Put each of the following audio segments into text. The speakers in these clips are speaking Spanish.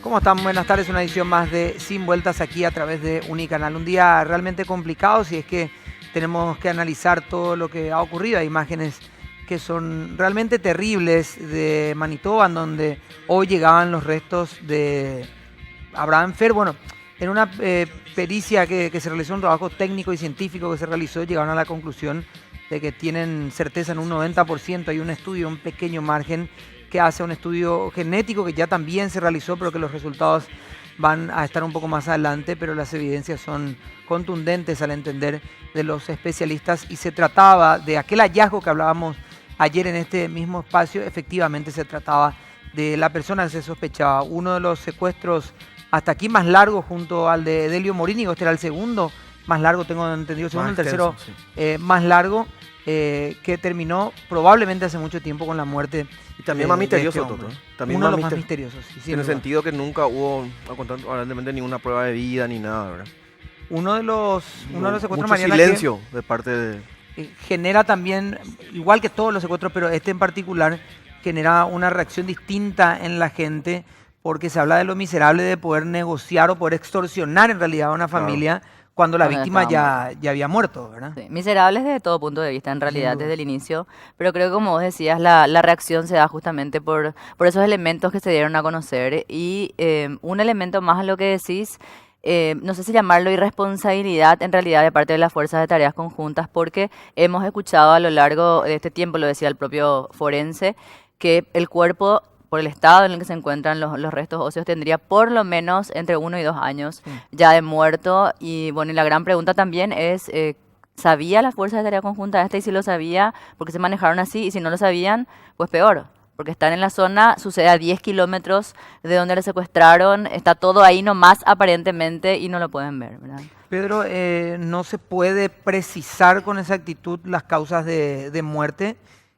¿Cómo están? Buenas tardes, una edición más de Sin Vueltas aquí a través de Unicanal. Un día realmente complicado si es que tenemos que analizar todo lo que ha ocurrido. Hay imágenes que son realmente terribles de Manitoba, en donde hoy llegaban los restos de Abraham Fer. Bueno, en una pericia que se realizó, un trabajo técnico y científico que se realizó, llegaron a la conclusión de que tienen certeza en un 90%. Hay un estudio, un pequeño margen que hace un estudio genético que ya también se realizó, pero que los resultados van a estar un poco más adelante, pero las evidencias son contundentes al entender de los especialistas, y se trataba de aquel hallazgo que hablábamos ayer en este mismo espacio. Efectivamente se trataba de la persona que se sospechaba. Uno de los secuestros hasta aquí más largos, junto al de Delio Morínigo. Este era el segundo más largo, tengo entendido, el segundo, el tercero más largo, que terminó probablemente hace mucho tiempo con la muerte. Y también más misterioso, este Toto. También uno de los más misteriosos. Sí, en el sentido que nunca hubo, aparentemente, ninguna prueba de vida ni nada, ¿verdad? Uno de los secuestros, mucho Mariana, silencio de parte de... genera también, igual que todos los secuestros, pero este en particular genera una reacción distinta en la gente, porque se habla de lo miserable de poder negociar o poder extorsionar en realidad a una familia cuando la víctima ya había muerto, ¿verdad? Sí, miserables desde todo punto de vista, en realidad, desde el inicio. Pero creo que, como vos decías, la reacción se da justamente por esos elementos que se dieron a conocer. Y un elemento más a lo que decís, no sé si llamarlo irresponsabilidad en realidad de parte de las fuerzas de tareas conjuntas, porque hemos escuchado a lo largo de este tiempo, lo decía el propio forense, que el cuerpo, por el estado en el que se encuentran los restos óseos, tendría por lo menos entre 1 y 2 años ya de muerto. Y bueno, y la gran pregunta también es, ¿sabía la fuerza de tarea conjunta esta? Y si lo sabía, ¿por qué se manejaron así? Y si no lo sabían, pues peor, porque están en la zona, sucede a 10 kilómetros de donde le secuestraron, está todo ahí nomás aparentemente y no lo pueden ver, ¿verdad? Pedro, no se puede precisar con exactitud las causas de muerte.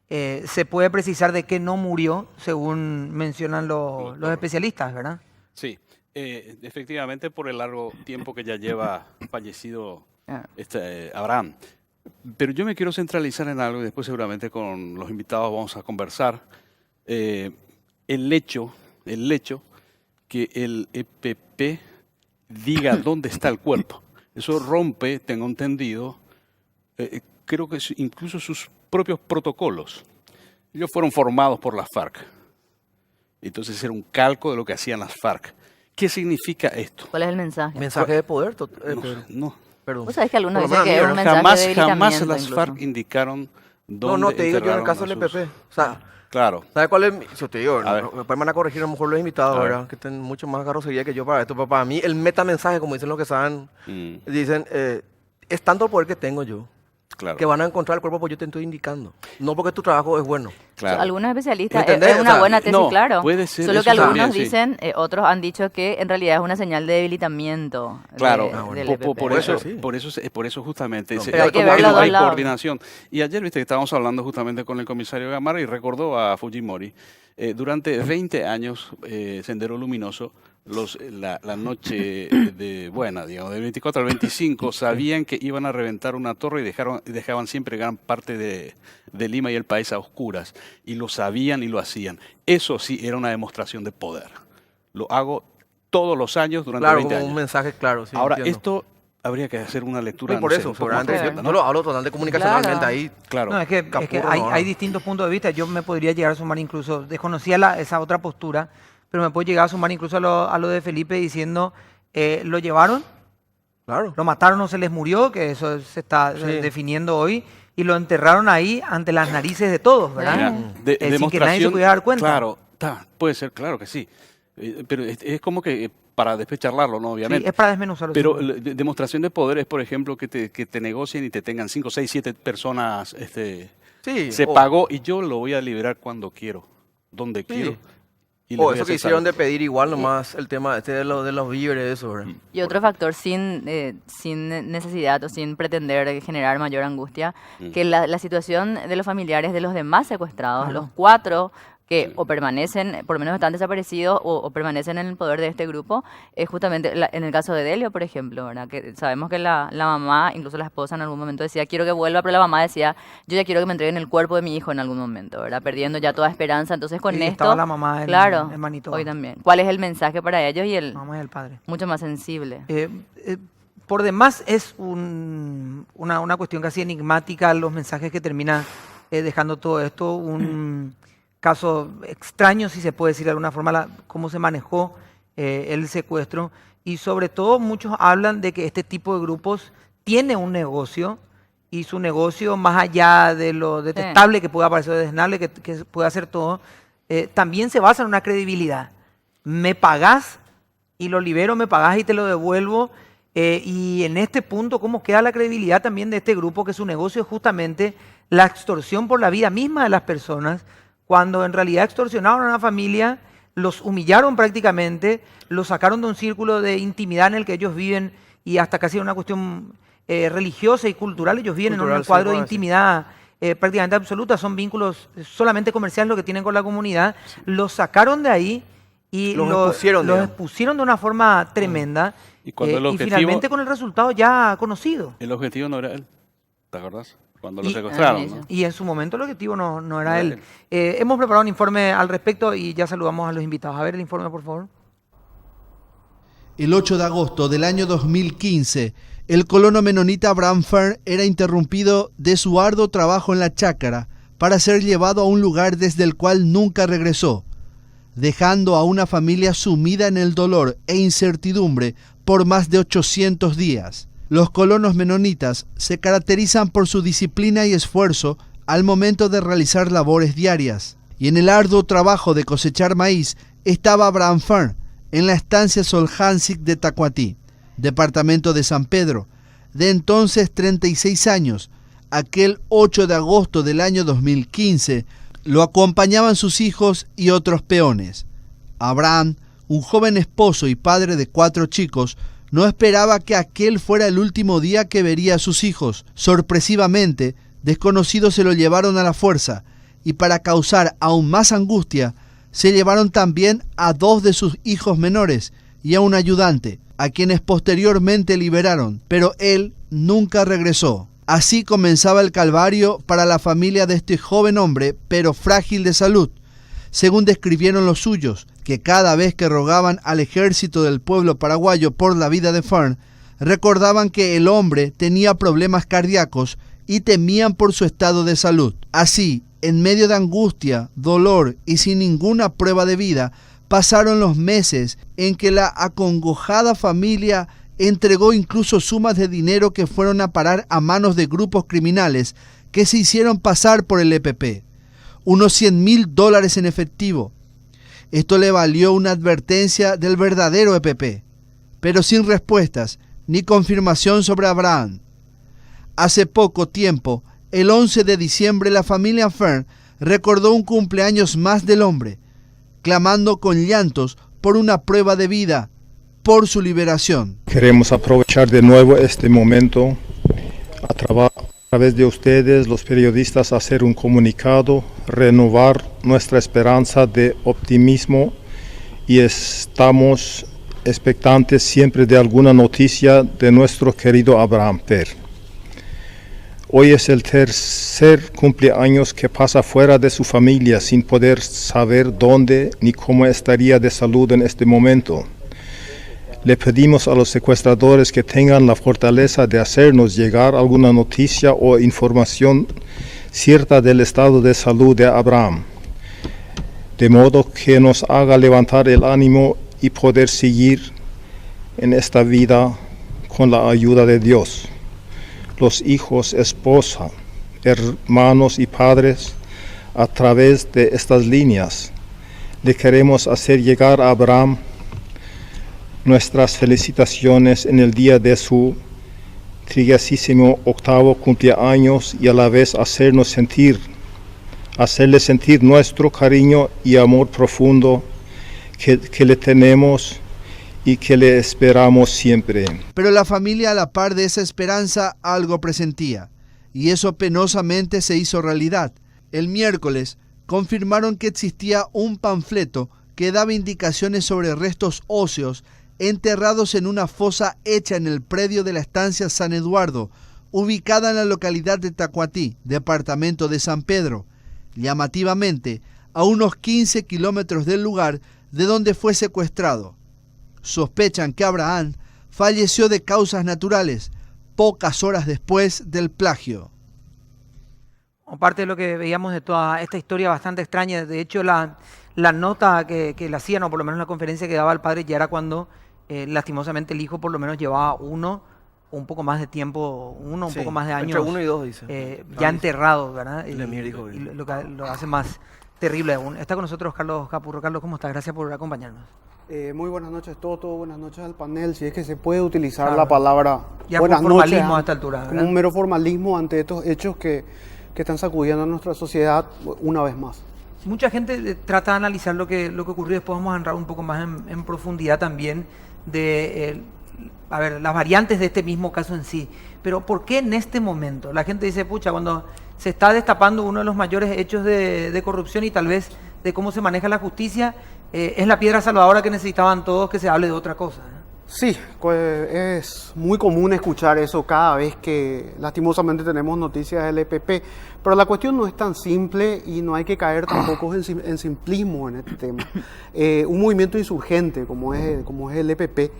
Se puede precisar de qué no murió, según mencionan los especialistas, ¿verdad? Sí, efectivamente, por el largo tiempo que ya lleva fallecido Abraham. Pero yo me quiero centralizar en algo, y después seguramente con los invitados vamos a conversar. El hecho que el EPP diga dónde está el cuerpo. Eso rompe, tengo entendido, creo que incluso sus propios protocolos. Ellos fueron formados por las FARC. Entonces era un calco de lo que hacían las FARC. ¿Qué significa esto? ¿Cuál es el mensaje? Mensaje de poder, No. Perdón. ¿Vos sabés que algunos dicen que es un mensaje de debilitamiento? Jamás las incluso. FARC indicaron dónde No, te digo yo en el enterraron caso a del sus- EPP. O sea, Claro. ¿sabes cuál es? Yo te digo, A ver. me van a corregir a lo mejor los invitados, A ver. ¿verdad? Que tienen mucho más carrocería que yo para esto. Pero para mí, el metamensaje, como dicen los que saben, dicen, es tanto el poder que tengo yo, Claro. que van a encontrar el cuerpo porque yo te estoy indicando. No porque tu trabajo es bueno. Claro. Algunos especialistas, ¿Entendés? es O una sea, buena tesis, no, claro. puede ser Solo eso que algunos también, sí. dicen, otros han dicho que en realidad es una señal de debilitamiento Claro, del por, EPP. por eso, Sí. por eso justamente No, ese- pero hay que ver los dos hay lados. coordinación. Y ayer, viste, que estábamos hablando justamente con el comisario Gamarra y recordó a Fujimori. Durante 20 años, Sendero Luminoso, la noche digamos, del 24 al 25, sabían que iban a reventar una torre y dejaban siempre gran parte de Lima y el país a oscuras. Y lo sabían y lo hacían. Eso sí era una demostración de poder. Lo hago todos los años durante Claro, 20 como años. un mensaje claro. Sí, Ahora, entiendo. esto habría que hacer una lectura. Y por no sé, eso, un poco más seguramente, profunda, yo lo hablo totalmente comunicacionalmente Claro. ahí. Claro. No, es que Capurro, hay no. distintos puntos de vista. Yo me podría llegar a sumar incluso, desconocía esa otra postura, pero me puedo llegar a sumar incluso a lo de Felipe diciendo, lo llevaron, Claro. lo mataron o se les murió, que eso se está definiendo hoy, y lo enterraron ahí ante las narices de todos, ¿verdad? Mira, Sin que nadie se pudiera dar cuenta. Claro, puede ser, claro que sí. Pero es como que para despecharlarlo, ¿no? Sí, Obviamente. es para desmenuzarlo. Pero sí. demostración de poder es, por ejemplo, que te negocien y te tengan 5, 6, 7 personas. Sí. Se pagó y yo lo voy a liberar cuando quiero, donde quiero. Y les O voy a eso que hacer hicieron de saber. pedir igual nomás el tema de los víveres, eso, ¿verdad? Y otro factor sin necesidad o sin pretender generar mayor angustia, que la situación de los familiares de los demás secuestrados, los 4 que o permanecen, por lo menos están desaparecidos o permanecen en el poder de este grupo, es justamente en el caso de Delio, por ejemplo, ¿verdad? Que sabemos que la mamá, incluso la esposa en algún momento decía, quiero que vuelva, pero la mamá decía, yo ya quiero que me entreguen el cuerpo de mi hijo en algún momento, ¿verdad? Perdiendo ya toda esperanza. Entonces con Sí, esto, estaba la mamá claro, en Manitoba. hoy también. ¿Cuál es el mensaje para ellos y el Mamá y el padre. mucho más sensible? Por demás es una cuestión casi enigmática los mensajes que termina dejando todo esto, un caso extraño, si se puede decir de alguna forma, cómo se manejó el secuestro, y sobre todo muchos hablan de que este tipo de grupos tiene un negocio, y su negocio, más allá de lo detestable que pueda parecer, desnable que pueda hacer todo, también se basa en una credibilidad. Me pagás y lo libero, me pagás y te lo devuelvo. Y en este punto, ¿cómo queda la credibilidad también de este grupo, que su negocio es justamente la extorsión por la vida misma de las personas, cuando en realidad extorsionaron a una familia, los humillaron prácticamente, los sacaron de un círculo de intimidad en el que ellos viven, y hasta casi una cuestión religiosa y cultural, ellos viven en un cuadro de intimidad prácticamente absoluta, son vínculos solamente comerciales lo que tienen con la comunidad, los sacaron de ahí y los expusieron de una forma tremenda. Y finalmente con el resultado ya conocido. El objetivo no era él, ¿te acordás? Cuando lo secuestraron, ¿no? Y en su momento el objetivo no era él. Hemos preparado un informe al respecto y ya saludamos a los invitados. A ver el informe, por favor. El 8 de agosto del año 2015, el colono menonita Abraham Fern era interrumpido de su arduo trabajo en la chácara para ser llevado a un lugar desde el cual nunca regresó, dejando a una familia sumida en el dolor e incertidumbre por más de 800 días. Los colonos menonitas se caracterizan por su disciplina y esfuerzo al momento de realizar labores diarias. Y en el arduo trabajo de cosechar maíz estaba Abraham Fern en la estancia Solhansik de Tacuatí, departamento de San Pedro, de entonces 36 años. Aquel 8 de agosto del año 2015 lo acompañaban sus hijos y otros peones. Abraham, un joven esposo y padre de 4 chicos, no esperaba que aquel fuera el último día que vería a sus hijos. Sorpresivamente, desconocidos se lo llevaron a la fuerza, y para causar aún más angustia, se llevaron también a 2 de sus hijos menores y a un ayudante, a quienes posteriormente liberaron, pero él nunca regresó. Así comenzaba el calvario para la familia de este joven hombre, pero frágil de salud, según describieron los suyos, que cada vez que rogaban al ejército del pueblo paraguayo por la vida de Fern, recordaban que el hombre tenía problemas cardíacos y temían por su estado de salud. Así, en medio de angustia, dolor y sin ninguna prueba de vida, pasaron los meses en que la acongojada familia entregó incluso sumas de dinero que fueron a parar a manos de grupos criminales que se hicieron pasar por el EPP. Unos $100,000 en efectivo. Esto le valió una advertencia del verdadero EPP, pero sin respuestas ni confirmación sobre Abraham. Hace poco tiempo, el 11 de diciembre, la familia Fern recordó un cumpleaños más del hombre, clamando con llantos por una prueba de vida, por su liberación. Queremos aprovechar de nuevo este momento a través de ustedes, los periodistas, hacer un comunicado, renovar nuestra esperanza de optimismo, y estamos expectantes siempre de alguna noticia de nuestro querido Abraham Fern. Hoy es el tercer cumpleaños que pasa fuera de su familia sin poder saber dónde ni cómo estaría de salud en este momento. Le pedimos a los secuestradores que tengan la fortaleza de hacernos llegar alguna noticia o información cierta del estado de salud de Abraham, de modo que nos haga levantar el ánimo y poder seguir en esta vida con la ayuda de Dios. Los hijos, esposa, hermanos y padres, a través de estas líneas, le queremos hacer llegar a Abraham nuestras felicitaciones en el día de su 38º cumpleaños, y a la vez hacerle sentir nuestro cariño y amor profundo que le tenemos y que le esperamos siempre. Pero la familia, a la par de esa esperanza, algo presentía, y eso penosamente se hizo realidad. El miércoles, confirmaron que existía un panfleto que daba indicaciones sobre restos óseos enterrados en una fosa hecha en el predio de la estancia San Eduardo, ubicada en la localidad de Tacuatí, departamento de San Pedro, llamativamente a unos 15 kilómetros del lugar de donde fue secuestrado. Sospechan que Abraham falleció de causas naturales, pocas horas después del plagio. Aparte de lo que veíamos de toda esta historia bastante extraña, de hecho la nota que le hacían, o por lo menos la conferencia que daba el padre, ya era cuando lastimosamente el hijo por lo menos llevaba un poco más de tiempo, un poco más de años. Entre 1 y 2, dice. Ya enterrado, ¿verdad? Y lo hace más terrible aún. Está con nosotros Carlos Capurro. Carlos, ¿cómo estás? Gracias por acompañarnos. Muy buenas noches, Toto. Buenas noches al panel. Si es que se puede utilizar la palabra ya buenas por formalismo noches, a esta altura, ¿verdad? Como un mero formalismo ante estos hechos que están sacudiendo a nuestra sociedad una vez más. Mucha gente trata de analizar lo que ocurrió. Después vamos a entrar un poco más en profundidad también de las variantes de este mismo caso en sí. Pero ¿por qué en este momento? La gente dice, pucha, cuando se está destapando uno de los mayores hechos de corrupción y tal vez de cómo se maneja la justicia, es la piedra salvadora que necesitaban todos, que se hable de otra cosa, ¿no? Sí, es muy común escuchar eso cada vez que lastimosamente tenemos noticias del EPP, pero la cuestión no es tan simple y no hay que caer tampoco en simplismo en este tema. Un movimiento insurgente como es el EPP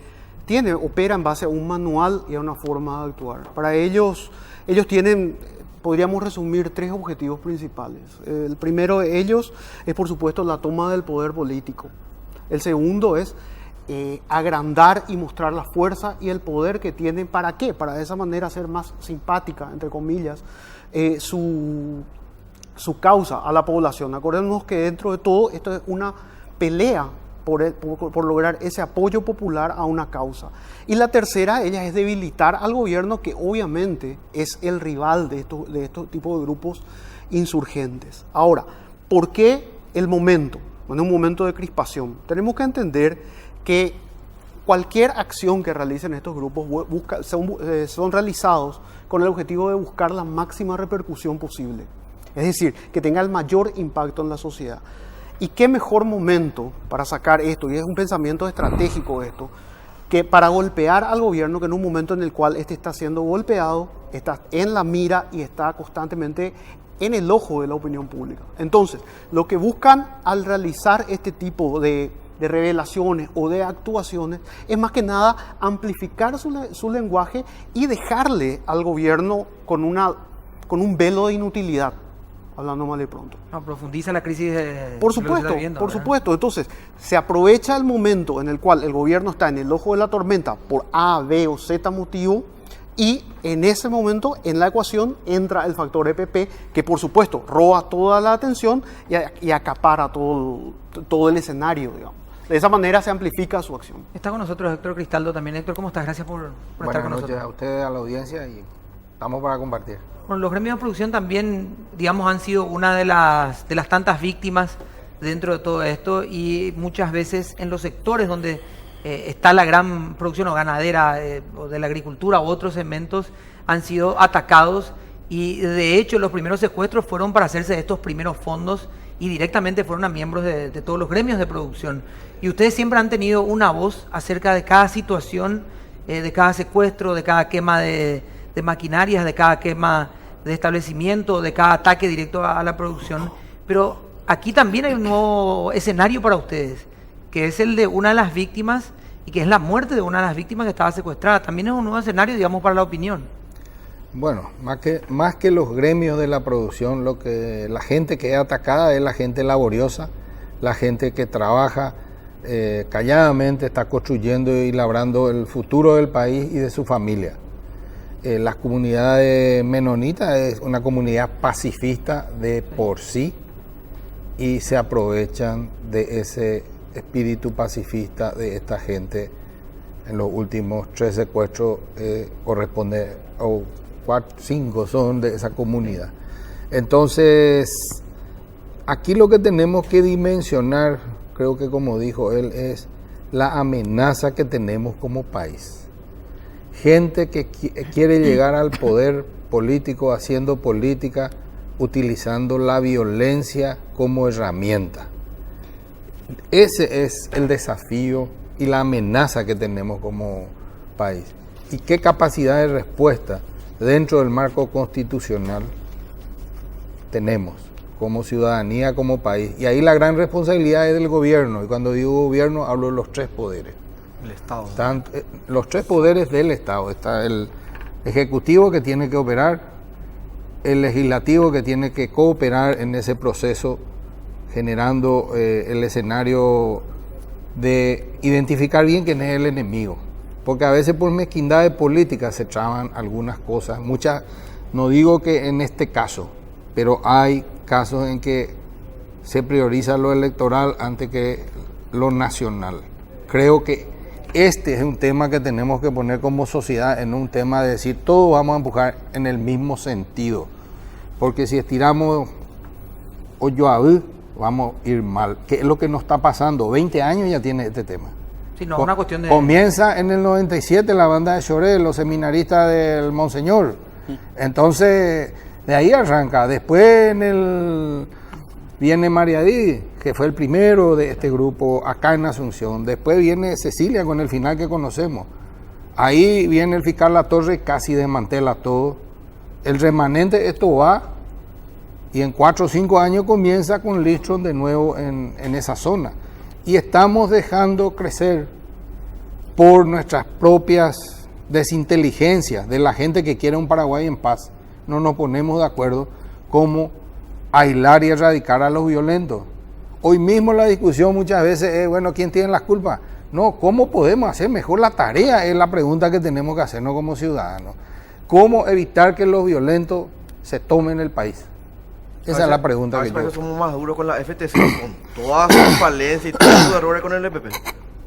opera en base a un manual y a una forma de actuar. Para ellos tienen, podríamos resumir, 3 objetivos principales. El primero de ellos es, por supuesto, la toma del poder político. El segundo es agrandar y mostrar la fuerza y el poder que tienen. ¿Para qué? Para de esa manera hacer más simpática, entre comillas, su causa a la población. Acordémonos que dentro de todo esto es una pelea por lograr ese apoyo popular a una causa. Y la tercera, ella es debilitar al gobierno, que obviamente es el rival de estos tipos de grupos insurgentes. Ahora, ¿por qué el momento? Bueno, un momento de crispación. Tenemos que entender que cualquier acción que realicen estos grupos son realizados con el objetivo de buscar la máxima repercusión posible. Es decir, que tenga el mayor impacto en la sociedad. ¿Y qué mejor momento para sacar esto? Y es un pensamiento estratégico esto, que para golpear al gobierno, que en un momento en el cual este está siendo golpeado, está en la mira y está constantemente en el ojo de la opinión pública. Entonces, lo que buscan al realizar este tipo de revelaciones o de actuaciones es más que nada amplificar su lenguaje y dejarle al gobierno con un velo de inutilidad, hablando mal y pronto. No, profundiza la crisis por supuesto. Entonces, se aprovecha el momento en el cual el gobierno está en el ojo de la tormenta por A, B o Z motivo, y en ese momento en la ecuación entra el factor EPP, que por supuesto roba toda la atención y acapara todo el escenario, digamos. De esa manera se amplifica su acción. Está con nosotros Héctor Cristaldo también. Héctor, ¿cómo estás? Gracias por estar con nosotros. Buenas noches a ustedes, a la audiencia, y estamos para compartir. Bueno, los gremios de producción también, digamos, han sido una de las tantas víctimas dentro de todo esto, y muchas veces en los sectores donde está la gran producción o ganadera o de la agricultura u otros segmentos han sido atacados, y de hecho los primeros secuestros fueron para hacerse de estos primeros fondos y directamente fueron a miembros de todos los gremios de producción. Y ustedes siempre han tenido una voz acerca de cada situación, de cada secuestro, de cada quema de maquinarias, de cada quema de establecimiento, de cada ataque directo a la producción. Pero aquí también hay un nuevo escenario para ustedes, que es el de una de las víctimas, y que es la muerte de una de las víctimas que estaba secuestrada. También es un nuevo escenario, digamos, para la opinión. Bueno, más que los gremios de la producción, la gente que es atacada es la gente laboriosa, la gente que trabaja calladamente, está construyendo y labrando el futuro del país y de su familia. La comunidad menonita es una comunidad pacifista de por sí, y se aprovechan de ese espíritu pacifista de esta gente. En los últimos 3 secuestros corresponde, o 4, 5 son de esa comunidad. Entonces, aquí lo que tenemos que dimensionar, creo que como dijo él, es la amenaza que tenemos como país. Gente que quiere llegar al poder político haciendo política utilizando la violencia como herramienta. Ese es el desafío y la amenaza que tenemos como país. ¿Y qué capacidad de respuesta dentro del marco constitucional tenemos como ciudadanía, como país? Y ahí la gran responsabilidad es del gobierno. Y cuando digo gobierno, hablo de los tres poderes. El Estado. Los tres poderes del Estado. Está el ejecutivo, que tiene que operar, el legislativo, que tiene que cooperar en ese proceso, generando el escenario de identificar bien quién es el enemigo. Porque a veces por mezquindad de política se traban algunas cosas, muchas, no digo que en este caso, pero hay casos en que se prioriza lo electoral antes que lo nacional. Creo que este es un tema que tenemos que poner como sociedad en un tema de decir, todos vamos a empujar en el mismo sentido, porque si estiramos hoyo a hoyo, vamos a ir mal, que es lo que nos está pasando. 20 años ya tiene este tema. Sí, no, es una cuestión de... Comienza en el 97 la banda de Choré, los seminaristas del Monseñor. Entonces, de ahí arranca. Después viene María Di, que fue el primero de este grupo acá en Asunción. Después viene Cecilia con el final que conocemos. Ahí viene el fiscal Latorre, casi desmantela todo. El remanente, esto va, y en 4 o 5 años comienza con Lidstrom de nuevo en esa zona. Y estamos dejando crecer por nuestras propias desinteligencias de la gente que quiere un Paraguay en paz. No nos ponemos de acuerdo cómo aislar y erradicar a los violentos. Hoy mismo la discusión muchas veces es, bueno, ¿quién tiene las culpas? No, ¿cómo podemos hacer mejor la tarea? Es la pregunta que tenemos que hacernos como ciudadanos. ¿Cómo evitar que los violentos se tomen el país? Esa es la pregunta que yo... somos más duros con la FTC, con toda su falencia y todos sus errores con el EPP.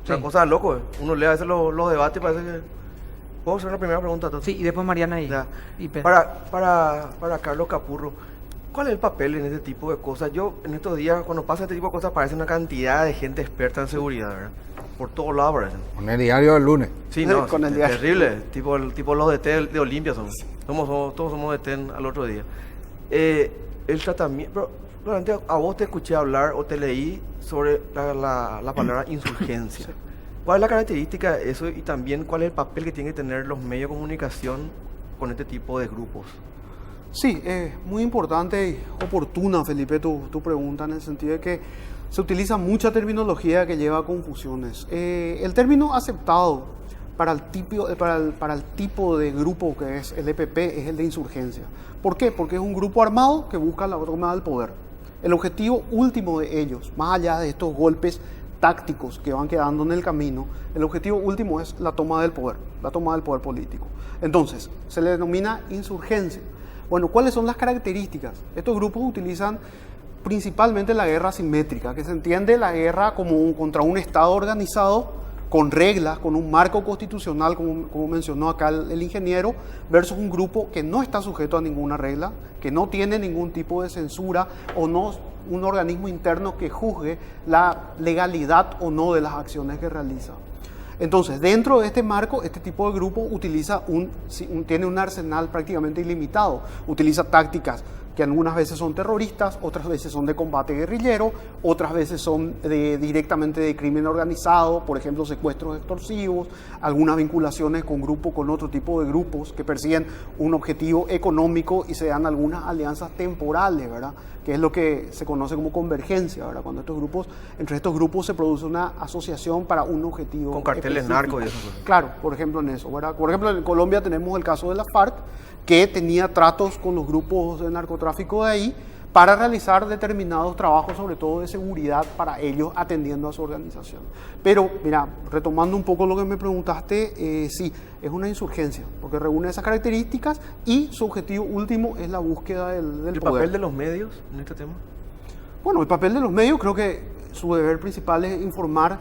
Una cosa loco, uno lee a veces los debates y parece que... ¿Puedo hacer una primera pregunta? Sí, y después Mariana y Pedro. Para Carlos Capurro, ¿cuál es el papel en este tipo de cosas? Yo, en estos días, cuando pasa este tipo de cosas, parece una cantidad de gente experta en seguridad, ¿verdad? Por todos lados parecen. Con el diario del lunes. Sí, no, con el diario. Terrible. Tipo los DT de Olimpia somos. Todos somos DT al otro día. El tratamiento... Pero antes a vos te escuché hablar o te leí sobre la palabra insurgencia. ¿Cuál es la característica de eso y también cuál es el papel que tienen que tener los medios de comunicación con este tipo de grupos? Sí, es muy importante y oportuna, Felipe, tu pregunta, en el sentido de que se utiliza mucha terminología que lleva a confusiones. El término aceptado para el tipo de grupo que es el EPP es el de insurgencia. ¿Por qué? Porque es un grupo armado que busca la toma del poder. El objetivo último de ellos, más allá de estos golpes tácticos que van quedando en el camino, el objetivo último es la toma del poder político. Entonces, se le denomina insurgencia. Bueno, ¿cuáles son las características? Estos grupos utilizan principalmente la guerra asimétrica, que se entiende la guerra como contra un Estado organizado, con reglas, con un marco constitucional, como mencionó acá el ingeniero, versus un grupo que no está sujeto a ninguna regla, que no tiene ningún tipo de censura o no un organismo interno que juzgue la legalidad o no de las acciones que realiza. Entonces, dentro de este marco, este tipo de grupo tiene un arsenal prácticamente ilimitado. Utiliza tácticas que algunas veces son terroristas, otras veces son de combate guerrillero, otras veces son directamente de crimen organizado, por ejemplo, secuestros extorsivos, algunas vinculaciones con otro tipo de grupos que persiguen un objetivo económico y se dan algunas alianzas temporales, ¿verdad? Que es lo que se conoce como convergencia, ¿verdad? Cuando entre estos grupos se produce una asociación para un objetivo con carteles narcos y eso. Claro, por ejemplo en eso, ¿verdad? Por ejemplo, en Colombia tenemos el caso de la FARC, que tenía tratos con los grupos de narcotráfico de ahí para realizar determinados trabajos, sobre todo de seguridad para ellos, atendiendo a su organización. Pero, mira, retomando un poco lo que me preguntaste, sí, es una insurgencia, porque reúne esas características y su objetivo último es la búsqueda del poder. ¿El papel de los medios en este tema? Bueno, el papel de los medios, creo que su deber principal es informar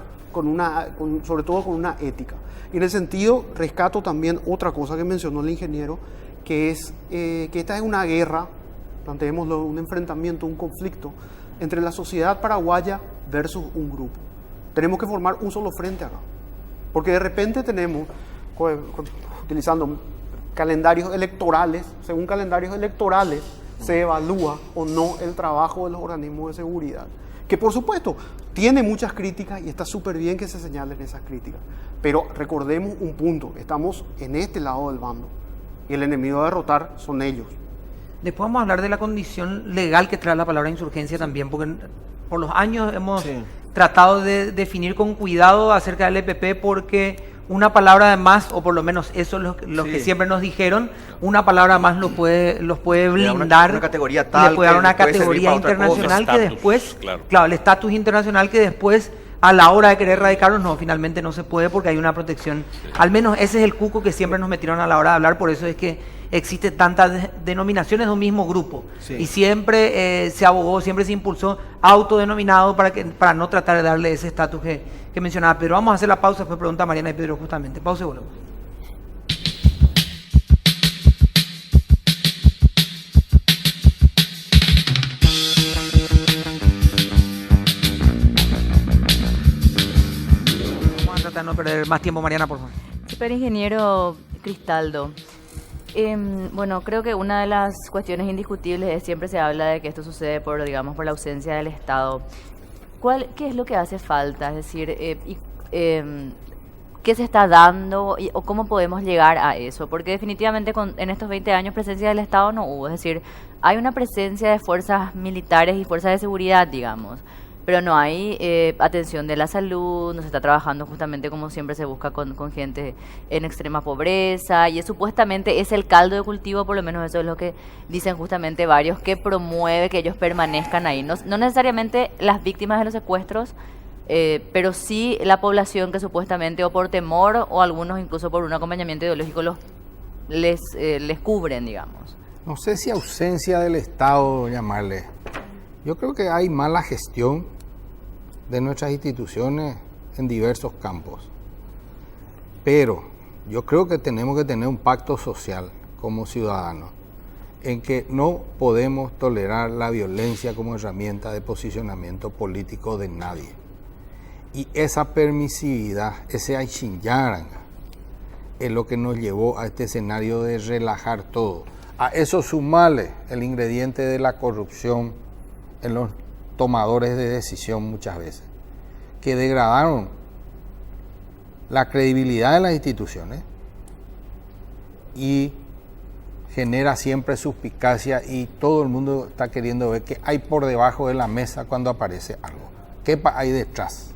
sobre todo con una ética. Y en ese sentido, rescato también otra cosa que mencionó el ingeniero, que es que esta es una guerra, planteémoslo, un enfrentamiento, un conflicto entre la sociedad paraguaya versus un grupo. Tenemos que formar un solo frente acá, porque de repente tenemos, utilizando calendarios electorales, según calendarios electorales, se evalúa o no el trabajo de los organismos de seguridad. Que por supuesto tiene muchas críticas y está súper bien que se señalen esas críticas. Pero recordemos un punto, estamos en este lado del bando y el enemigo a derrotar son ellos. Después vamos a hablar de la condición legal que trae la palabra insurgencia también, porque por los años hemos tratado de definir con cuidado acerca del EPP, porque una palabra de más, o por lo menos eso es lo que siempre nos dijeron, una palabra más los puede blindar, una categoría tal, y le puede dar una puede servir categoría para otra cosa. internacional que después, Claro. el estatus internacional que después, a la hora de querer erradicarlos, no, finalmente no se puede porque hay una protección. Al menos ese es el cuco que siempre nos metieron a la hora de hablar, por eso es que existe tantas denominaciones de un mismo grupo. Sí. Y siempre se abogó, siempre se impulsó autodenominado para no tratar de darle ese estatus que mencionaba Pedro. Vamos a hacer la pausa, después pregunta Mariana y Pedro justamente. Pausa y volvemos. Vamos a tratar de no perder más tiempo, Mariana, por favor. Superingeniero Cristaldo, bueno, creo que una de las cuestiones indiscutibles es siempre se habla de que esto sucede por la ausencia del Estado. ¿Qué es lo que hace falta? Es decir, ¿qué se está dando o cómo podemos llegar a eso? Porque definitivamente en estos 20 años presencia del Estado no hubo. Es decir, hay una presencia de fuerzas militares y fuerzas de seguridad, digamos, pero no hay atención de la salud, no se está trabajando justamente como siempre se busca con gente en extrema pobreza, y supuestamente es el caldo de cultivo, por lo menos eso es lo que dicen justamente varios, que promueve que ellos permanezcan ahí. No necesariamente las víctimas de los secuestros, pero sí la población que supuestamente, o por temor, o algunos incluso por un acompañamiento ideológico, les cubren, digamos. No sé si ausencia del Estado llamarle. Yo creo que hay mala gestión de nuestras instituciones en diversos campos. Pero yo creo que tenemos que tener un pacto social como ciudadanos en que no podemos tolerar la violencia como herramienta de posicionamiento político de nadie. Y esa permisividad, ese aichinyaranga, es lo que nos llevó a este escenario de relajar todo. A eso sumarle el ingrediente de la corrupción en los tomadores de decisión muchas veces, que degradaron la credibilidad de las instituciones y genera siempre suspicacia, y todo el mundo está queriendo ver qué hay por debajo de la mesa cuando aparece algo, qué hay detrás.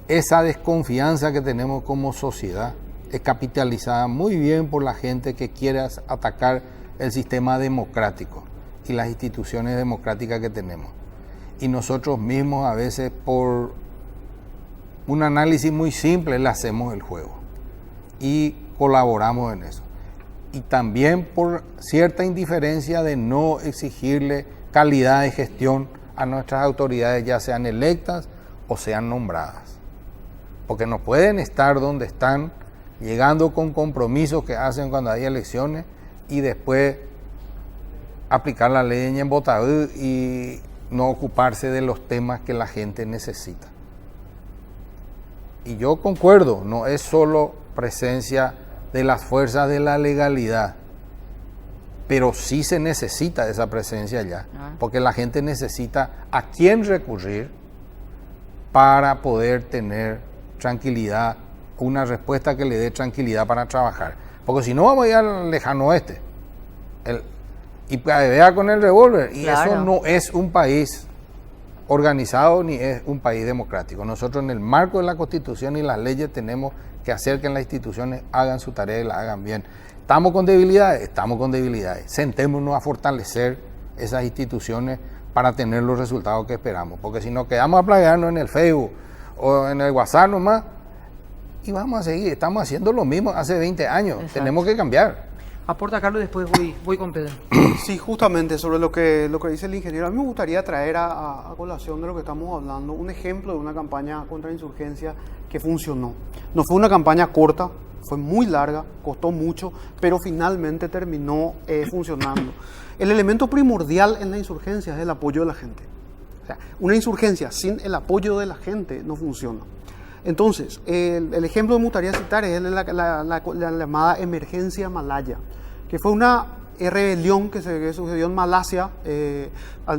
Esa desconfianza que tenemos como sociedad es capitalizada muy bien por la gente que quiere atacar el sistema democrático y las instituciones democráticas que tenemos. Y nosotros mismos a veces, por un análisis muy simple, le hacemos el juego y colaboramos en eso. Y también por cierta indiferencia de no exigirle calidad de gestión a nuestras autoridades, ya sean electas o sean nombradas. Porque no pueden estar donde están, llegando con compromisos que hacen cuando hay elecciones y después aplicar la ley en Botadú y no ocuparse de los temas que la gente necesita. Y yo concuerdo, no es solo presencia de las fuerzas de la legalidad, pero sí se necesita esa presencia allá, porque la gente necesita a quién recurrir para poder tener tranquilidad, una respuesta que le dé tranquilidad para trabajar. Porque si no, vamos a ir al lejano oeste y vea con el revólver, y claro, eso no es un país organizado ni es un país democrático. Nosotros, en el marco de la Constitución y las leyes, tenemos que hacer que las instituciones hagan su tarea y la hagan bien. ¿Estamos con debilidades? Estamos con debilidades. Sentémonos a fortalecer esas instituciones para tener los resultados que esperamos, porque si nos quedamos a plaguearnos en el Facebook o en el WhatsApp nomás, y vamos a seguir, estamos haciendo lo mismo hace 20 años. Exacto. Tenemos que cambiar. Aporta, Carlos, después voy con Pedro. Sí, justamente sobre lo que dice el ingeniero, a mí me gustaría traer a colación de lo que estamos hablando un ejemplo de una campaña contra insurgencia que funcionó. No fue una campaña corta, fue muy larga, costó mucho, pero finalmente terminó funcionando. El elemento primordial en la insurgencia es el apoyo de la gente. O sea, una insurgencia sin el apoyo de la gente no funciona. Entonces, el ejemplo que me gustaría citar es la llamada emergencia malaya, que fue una rebelión que sucedió en Malasia,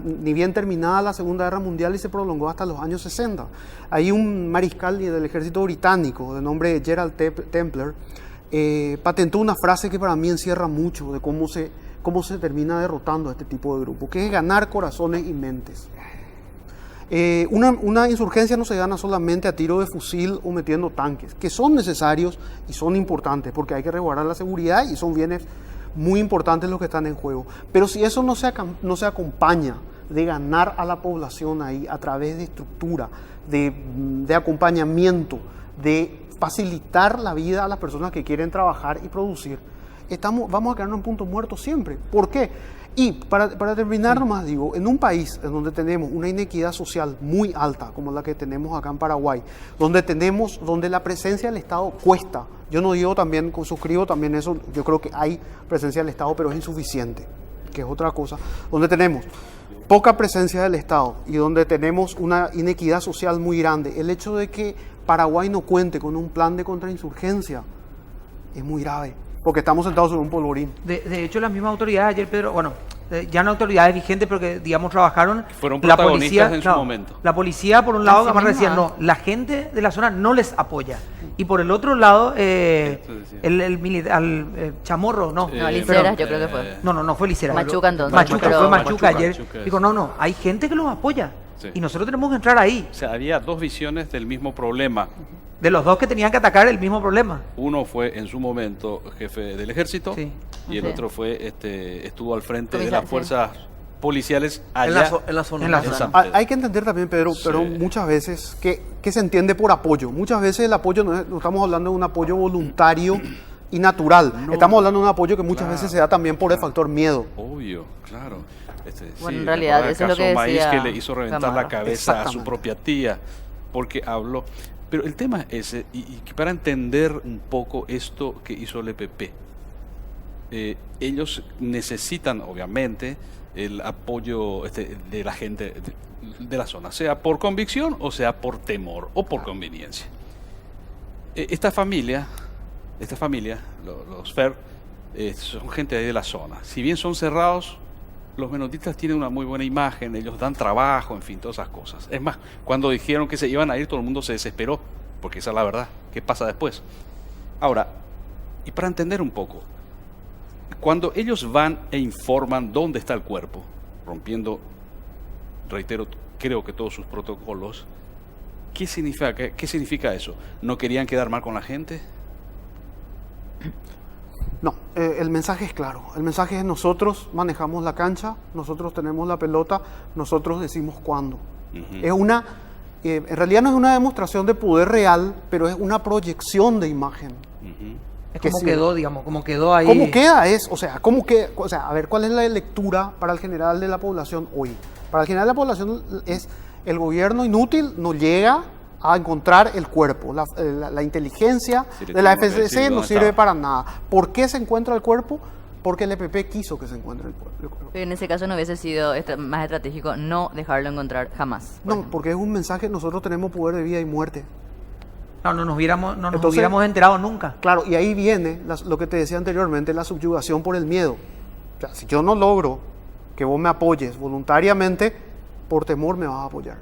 ni bien terminada la Segunda Guerra Mundial y se prolongó hasta los años 60. Hay un mariscal del ejército británico de nombre Gerald Templer, patentó una frase que para mí encierra mucho de cómo se termina derrotando a este tipo de grupo, que es ganar corazones y mentes. Una insurgencia no se gana solamente a tiro de fusil o metiendo tanques, que son necesarios y son importantes porque hay que resguardar la seguridad y son bienes muy importantes los que están en juego. Pero si eso no se acompaña de ganar a la población ahí a través de estructura, de acompañamiento, de facilitar la vida a las personas que quieren trabajar y producir, vamos a quedarnos en punto muerto siempre. ¿Por qué? Y para terminar nomás digo, en un país en donde tenemos una inequidad social muy alta, como la que tenemos acá en Paraguay, donde la presencia del Estado cuesta, yo no digo también, suscribo también eso, yo creo que hay presencia del Estado, pero es insuficiente, que es otra cosa, donde tenemos poca presencia del Estado y donde tenemos una inequidad social muy grande, el hecho de que Paraguay no cuente con un plan de contrainsurgencia es muy grave. Porque estamos sentados sobre un polvorín. De hecho, las mismas autoridades ayer, Pedro, bueno, ya no autoridades vigentes, pero que, digamos, trabajaron. Fueron protagonistas en su momento. La policía, por un lado, además decían, no, la gente de la zona no les apoya. Y por el otro lado, el Chamorro, no. No, Liceras, yo creo que fue. No fue Liceras. Machuca, entonces. Fue Machuca ayer. Dijo, no, hay gente que los apoya. Sí. Y nosotros tenemos que entrar ahí. O sea, había dos visiones del mismo problema. De los dos que tenían que atacar el mismo problema. Uno fue en su momento jefe del ejército, sí, y el otro fue estuvo al frente de las fuerzas policiales allá en la zona. Hay que entender también, Pedro, sí, pero muchas veces que se entiende por apoyo. Muchas veces el apoyo no estamos hablando de un apoyo voluntario y natural. Estamos hablando de un apoyo que muchas veces se da también por el factor miedo. Obvio, claro. Bueno, en realidad eso es lo que decía Maíz, que le hizo reventar la cabeza a su propia tía porque habló. Pero el tema es ese, y para entender un poco esto que hizo el EPP, ellos necesitan obviamente el apoyo de la gente de la zona, sea por convicción o sea por temor o por conveniencia. Esta familia, los Fer, son gente de la zona. Si bien son cerrados, los menotistas tienen una muy buena imagen, ellos dan trabajo, en fin, todas esas cosas. Es más, cuando dijeron que se iban a ir, todo el mundo se desesperó, porque esa es la verdad. ¿Qué pasa después? Ahora, y para entender un poco, cuando ellos van e informan dónde está el cuerpo, rompiendo, reitero, creo que todos sus protocolos, ¿qué significa eso? ¿No querían quedar mal con la gente? No, el mensaje es claro. El mensaje es: nosotros manejamos la cancha, nosotros tenemos la pelota, nosotros decimos cuándo. Es en realidad no es una demostración de poder real, pero es una proyección de imagen. Es como quedó, digamos, como quedó ahí. ¿Cómo queda? A ver, ¿cuál es la lectura para el general de la población hoy? Para el general de la población es: el gobierno inútil no llega a encontrar el cuerpo. La inteligencia de la FCC no sirve para nada. ¿Por qué se encuentra el cuerpo? Porque el EPP quiso que se encuentre el cuerpo. En ese caso no hubiese sido más estratégico no dejarlo encontrar jamás. No, porque es un mensaje: nosotros tenemos poder de vida y muerte. No nos hubiéramos enterado nunca. Claro, y ahí viene lo que te decía anteriormente, la subyugación por el miedo. O sea, si yo no logro que vos me apoyes voluntariamente, por temor me vas a apoyar.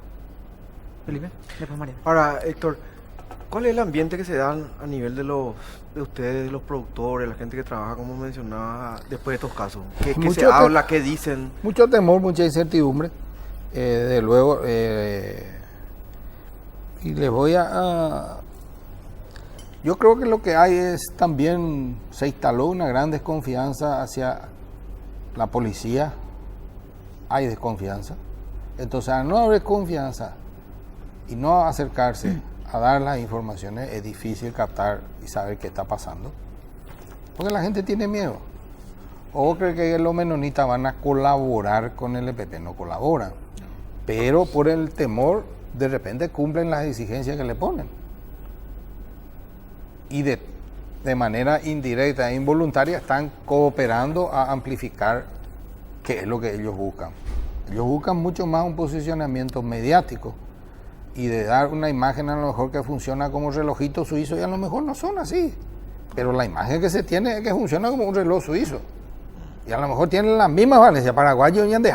Felipe, después María. Ahora, Héctor, ¿cuál es el ambiente que se da a nivel de ustedes, los productores, la gente que trabaja, como mencionaba, después de estos casos? ¿Qué se habla? ¿Qué dicen? Mucho temor, mucha incertidumbre. De luego, y les voy yo creo que lo que hay es también, se instaló una gran desconfianza hacia la policía. Hay desconfianza. Entonces, al no haber confianza y no acercarse a dar las informaciones, es difícil captar y saber qué está pasando. Porque la gente tiene miedo. O cree que los menonitas van a colaborar con el EPP. No colaboran. Pero por el temor, de repente cumplen las exigencias que le ponen. Y de manera indirecta e involuntaria están cooperando a amplificar qué es lo que ellos buscan. Ellos buscan mucho más un posicionamiento mediático y de dar una imagen a lo mejor que funciona como relojito suizo, y a lo mejor no son así. Pero la imagen que se tiene es que funciona como un reloj suizo. Y a lo mejor tienen las mismas valencias. Paraguayos y andes,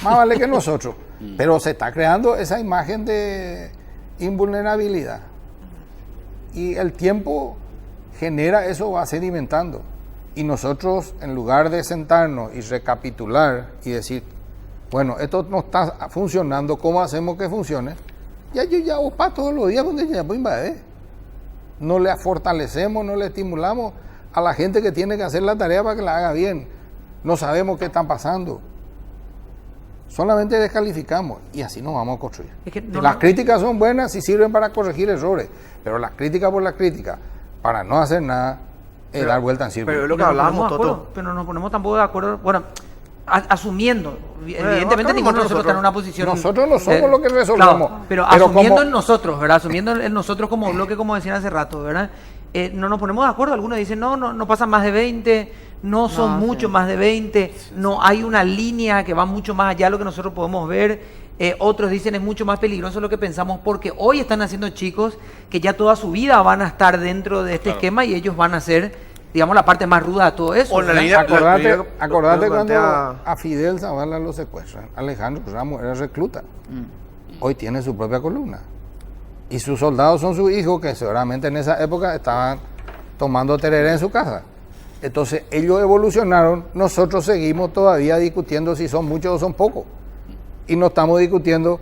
más vale que nosotros. Pero se está creando esa imagen de invulnerabilidad. Y el tiempo genera eso, va sedimentando. Y nosotros, en lugar de sentarnos y recapitular y decir, bueno, esto no está funcionando, ¿cómo hacemos que funcione? Ya opa todos los días donde ya pueden invadir. No le fortalecemos, no le estimulamos a la gente que tiene que hacer la tarea para que la haga bien. No sabemos qué están pasando. Solamente descalificamos y así nos vamos a construir. Es que las críticas son buenas si sirven para corregir errores, pero las críticas por las críticas, para no hacer nada, es dar vuelta en círculo. Pero es lo que hablábamos, Toto. Pero no nos ponemos tampoco de acuerdo. Bueno, asumiendo, evidentemente ninguno de nosotros está en una posición. Nosotros no somos los que resolvemos. Claro, pero asumiendo en nosotros, ¿verdad? Asumiendo en nosotros como bloque, como decían hace rato, ¿verdad? No nos ponemos de acuerdo. Algunos dicen, no pasan más de 20, no son mucho más de 20, no hay una línea que va mucho más allá de lo que nosotros podemos ver. Otros dicen es mucho más peligroso lo que pensamos porque hoy están haciendo chicos que ya toda su vida van a estar dentro de este esquema y ellos van a ser, digamos, la parte más ruda de todo eso. Acordate cuando a Fidel Zavala lo secuestran. Alejandro Ramos era recluta. Hoy tiene su propia columna. Y sus soldados son sus hijos que seguramente en esa época estaban tomando tereré en su casa. Entonces ellos evolucionaron, nosotros seguimos todavía discutiendo si son muchos o son pocos. Y no estamos discutiendo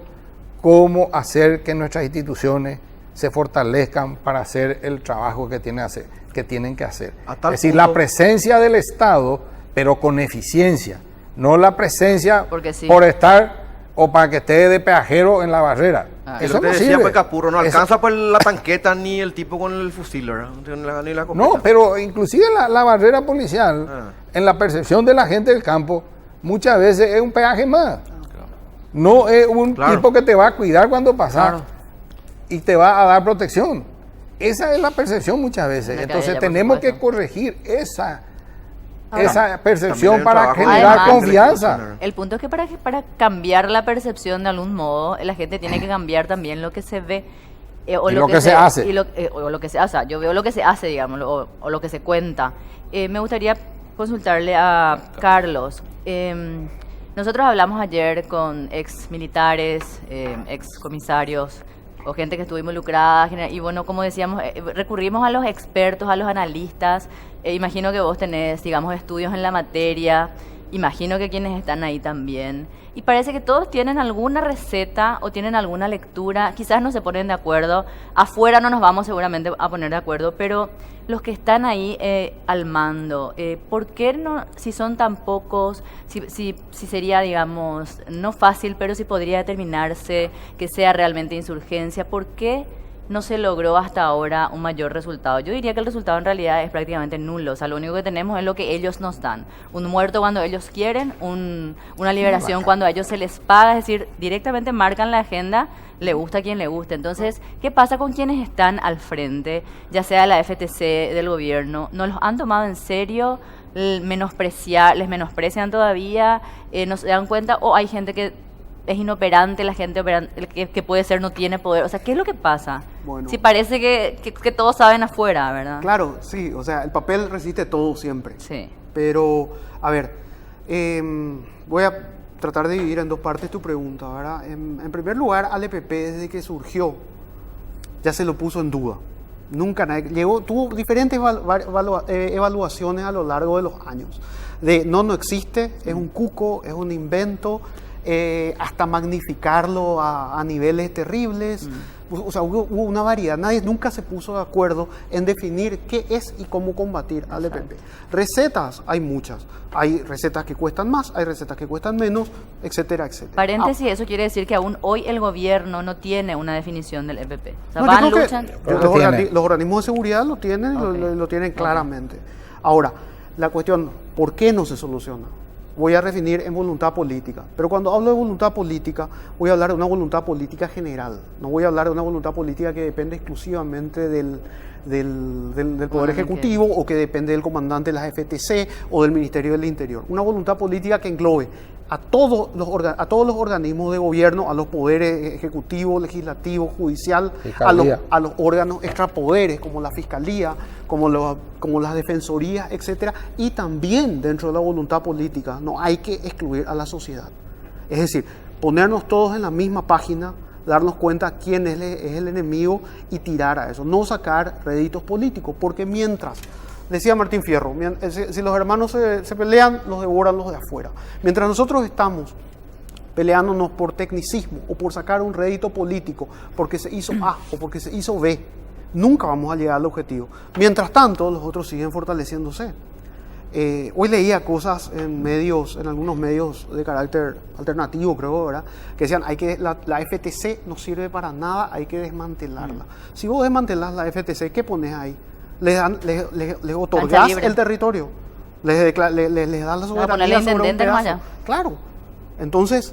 cómo hacer que nuestras instituciones se fortalezcan para hacer el trabajo que tienen que hacer. Es decir, la presencia del Estado, pero con eficiencia, no la presencia por estar o para que esté de peajero en la barrera. Eso no sirve. Pues, Capurro, no alcanza pues la tanqueta ni el tipo con el fusil, ¿verdad? Ni la no, pero inclusive la barrera policial, en la percepción de la gente del campo, muchas veces es un peaje más. No es un tipo que te va a cuidar cuando pasas y te va a dar protección. Esa es la percepción muchas veces. Entonces tenemos que corregir esa percepción para generar confianza. El punto es que para cambiar la percepción de algún modo, la gente tiene que cambiar también lo que se ve. O lo que se hace. O lo que se hace. Yo veo lo que se hace, digamos, o lo que se cuenta. Me gustaría consultarle a Carlos. Nosotros hablamos ayer con ex militares, ex comisarios, o gente que estuvo involucrada, y bueno, como decíamos, recurrimos a los expertos, a los analistas. Imagino que vos tenés, digamos, estudios en la materia, imagino que quienes están ahí también, y parece que todos tienen alguna receta o tienen alguna lectura, quizás no se ponen de acuerdo, afuera no nos vamos seguramente a poner de acuerdo, pero los que están ahí al mando, ¿por qué no, si son tan pocos, si sería, digamos, no fácil, pero si podría determinarse que sea realmente insurgencia, ¿por qué no se logró hasta ahora un mayor resultado? Yo diría que el resultado en realidad es prácticamente nulo. O sea, lo único que tenemos es lo que ellos nos dan. Un muerto cuando ellos quieren, una liberación cuando a ellos se les paga, es decir, directamente marcan la agenda, le gusta a quien le guste. Entonces, ¿qué pasa con quienes están al frente, ya sea la FTC, del gobierno? ¿No los han tomado en serio? ¿Les menosprecian todavía? ¿No se dan cuenta? ¿O hay gente que es inoperante, la gente que puede ser no tiene poder? O sea, ¿qué es lo que pasa? Bueno, si parece que todos saben afuera, ¿verdad? Claro, sí, o sea, el papel resiste todo siempre. Sí. Pero, a ver, voy a tratar de dividir en dos partes tu pregunta, ¿verdad? En primer lugar, al EPP, desde que surgió, ya se lo puso en duda. Nunca nadie tuvo diferentes evaluaciones a lo largo de los años. No existe, es un cuco, es un invento, hasta magnificarlo a niveles terribles. O sea, hubo una variedad. Nunca se puso de acuerdo en definir qué es y cómo combatir al EPP. Recetas, hay muchas. Hay recetas que cuestan más, hay recetas que cuestan menos, etcétera, etcétera. Paréntesis, eso quiere decir que aún hoy el gobierno no tiene una definición del EPP. O sea, no, los organismos de seguridad lo tienen, lo tienen claramente. Ahora, la cuestión, ¿por qué no se soluciona? Voy a definir en voluntad política. Pero cuando hablo de voluntad política, voy a hablar de una voluntad política general. No voy a hablar de una voluntad política que depende exclusivamente del Poder Ejecutivo o que depende del comandante de las FTC o del Ministerio del Interior. Una voluntad política que englobe a todos los organismos de gobierno, a los poderes ejecutivo, legislativo, judicial, a los órganos extrapoderes como la fiscalía, como las defensorías, etcétera, y también dentro de la voluntad política no hay que excluir a la sociedad. Es decir, ponernos todos en la misma página, darnos cuenta quién es el enemigo y tirar a eso, no sacar réditos políticos, porque mientras, decía Martín Fierro, si los hermanos se pelean, los devoran los de afuera. Mientras nosotros estamos peleándonos por tecnicismo o por sacar un rédito político, porque se hizo A o porque se hizo B, nunca vamos a llegar al objetivo. Mientras tanto, los otros siguen fortaleciéndose. Hoy leía cosas en algunos medios de carácter alternativo, creo, ¿verdad? Que decían, la FTC no sirve para nada, hay que desmantelarla. Si vos desmantelás la FTC, ¿qué pones ahí? Les otorgás el territorio, les das la soberanía sobre un pedazo. Claro. Entonces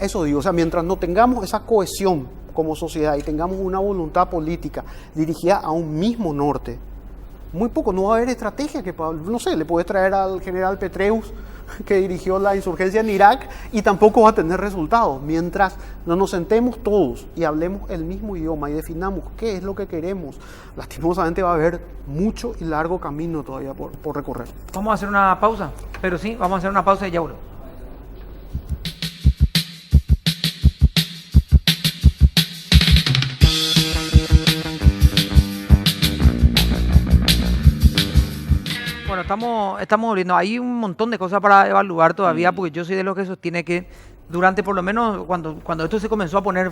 eso digo, o sea, mientras no tengamos esa cohesión como sociedad y tengamos una voluntad política dirigida a un mismo norte, muy poco, no va a haber estrategia que, no sé, le puedes traer al general Petraeus que dirigió la insurgencia en Irak y tampoco va a tener resultados. Mientras no nos sentemos todos y hablemos el mismo idioma y definamos qué es lo que queremos, lastimosamente va a haber mucho y largo camino todavía por recorrer. Vamos a hacer una pausa, pero sí, vamos a hacer una pausa y ya vuelvo. Bueno, estamos volviendo. Hay un montón de cosas para evaluar todavía, porque yo soy de los que sostiene que durante, por lo menos, cuando esto se comenzó a poner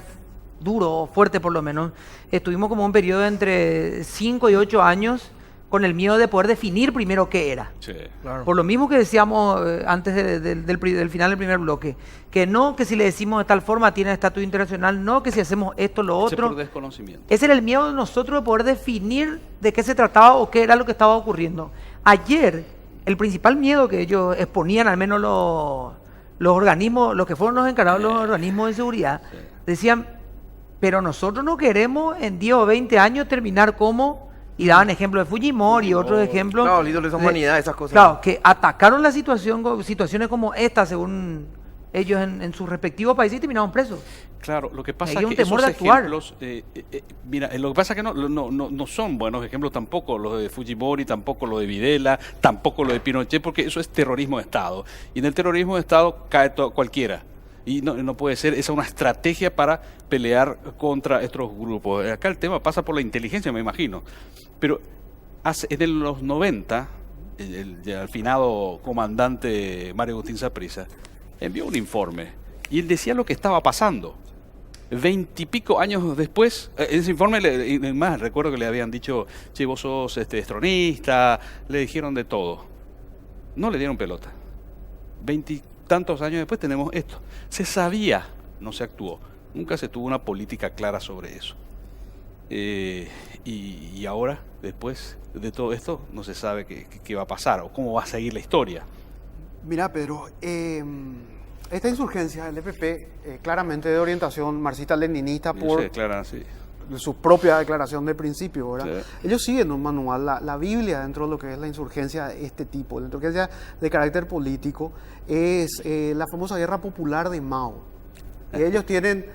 duro, fuerte por lo menos, estuvimos como un periodo de entre 5 y 8 años con el miedo de poder definir primero qué era. Sí, claro. Por lo mismo que decíamos antes del final del primer bloque, que no que si le decimos de tal forma tiene estatus internacional, no que si hacemos esto, lo otro. Por desconocimiento. Ese era el miedo de nosotros de poder definir de qué se trataba o qué era lo que estaba ocurriendo. Ayer, el principal miedo que ellos exponían, al menos los organismos, los que fueron los encargados de los organismos de seguridad, decían, pero nosotros no queremos en 10 o 20 años terminar como, y daban ejemplos de Fujimori y otros ejemplos. Claro, líderes de humanidad, esas cosas. Claro, que atacaron la situaciones como esta, según ellos en sus respectivos países, y terminaron presos. Claro, lo que pasa es que esos ejemplos, mira, lo que pasa es que no son buenos ejemplos tampoco los de Fujimori, tampoco los de Videla, tampoco los de Pinochet, porque eso es terrorismo de Estado. Y en el terrorismo de Estado cae cualquiera. Y no puede ser, esa es una estrategia para pelear contra estos grupos. Acá el tema pasa por la inteligencia, me imagino. Pero en los 90, el afinado comandante Mario Agustín Saprissa envió un informe y él decía lo que estaba pasando. 20 y pico años después, en ese informe, más recuerdo que le habían dicho, che, vos sos estronista, le dijeron de todo. No le dieron pelota. 20 y tantos años después tenemos esto. Se sabía, no se actuó. Nunca se tuvo una política clara sobre eso. Y ahora, después de todo esto, no se sabe qué va a pasar o cómo va a seguir la historia. Mira, Pedro, esta insurgencia del EPP, claramente de orientación marxista-leninista por su propia declaración de principio, ¿verdad? Sí. Ellos siguen un manual, la Biblia dentro de lo que es la insurgencia de este tipo, la insurgencia de carácter político, es la famosa guerra popular de Mao. Y ellos tienen,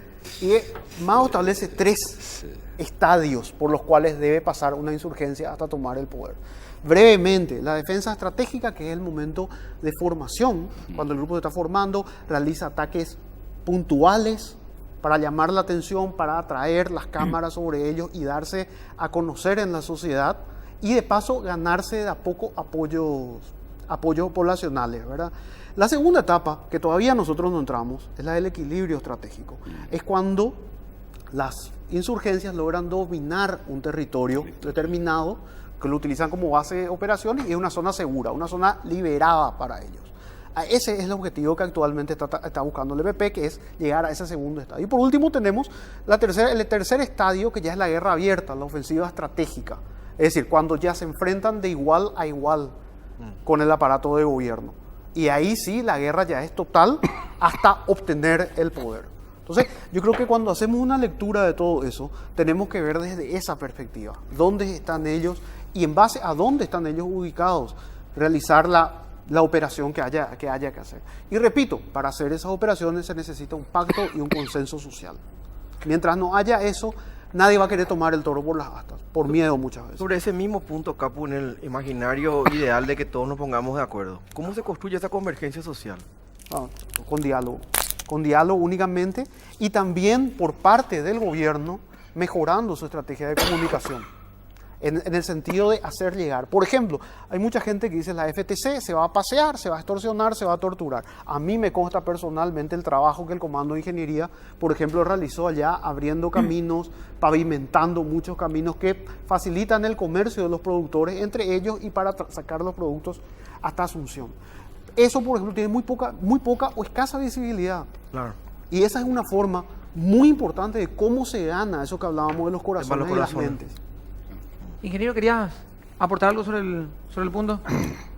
Mao establece 3 estadios por los cuales debe pasar una insurgencia hasta tomar el poder. Brevemente, la defensa estratégica, que es el momento de formación, cuando el grupo se está formando, realiza ataques puntuales para llamar la atención, para atraer las cámaras sobre ellos y darse a conocer en la sociedad y de paso ganarse de a poco apoyos poblacionales, ¿verdad? La segunda etapa, que todavía nosotros no entramos, es la del equilibrio estratégico. Es cuando las insurgencias logran dominar un territorio determinado, que lo utilizan como base de operaciones y es una zona segura, una zona liberada para ellos. Ese es el objetivo que actualmente está buscando el EPP, que es llegar a ese segundo estadio. Y por último tenemos el tercer estadio, que ya es la guerra abierta, la ofensiva estratégica. Es decir, cuando ya se enfrentan de igual a igual con el aparato de gobierno. Y ahí sí la guerra ya es total hasta obtener el poder. Entonces, yo creo que cuando hacemos una lectura de todo eso, tenemos que ver desde esa perspectiva, dónde están ellos y en base a dónde están ellos ubicados, realizar la la operación que haya que hacer. Y repito, para hacer esas operaciones se necesita un pacto y un consenso social. Mientras no haya eso, nadie va a querer tomar el toro por las astas, por miedo muchas veces. Sobre ese mismo punto, Capu, en el imaginario ideal de que todos nos pongamos de acuerdo, ¿cómo se construye esa convergencia social? Con diálogo únicamente, y también por parte del gobierno mejorando su estrategia de comunicación, en el sentido de hacer llegar. Por ejemplo, hay mucha gente que dice la FTC se va a pasear, se va a extorsionar, se va a torturar. A mí me consta personalmente el trabajo que el Comando de Ingeniería, por ejemplo, realizó allá abriendo caminos, pavimentando muchos caminos que facilitan el comercio de los productores entre ellos y para sacar los productos hasta Asunción. Eso, por ejemplo, tiene muy poca o escasa visibilidad. Claro. Y esa es una forma muy importante de cómo se gana eso que hablábamos de los corazones y las mentes. Ingeniero, ¿querías aportar algo sobre el punto?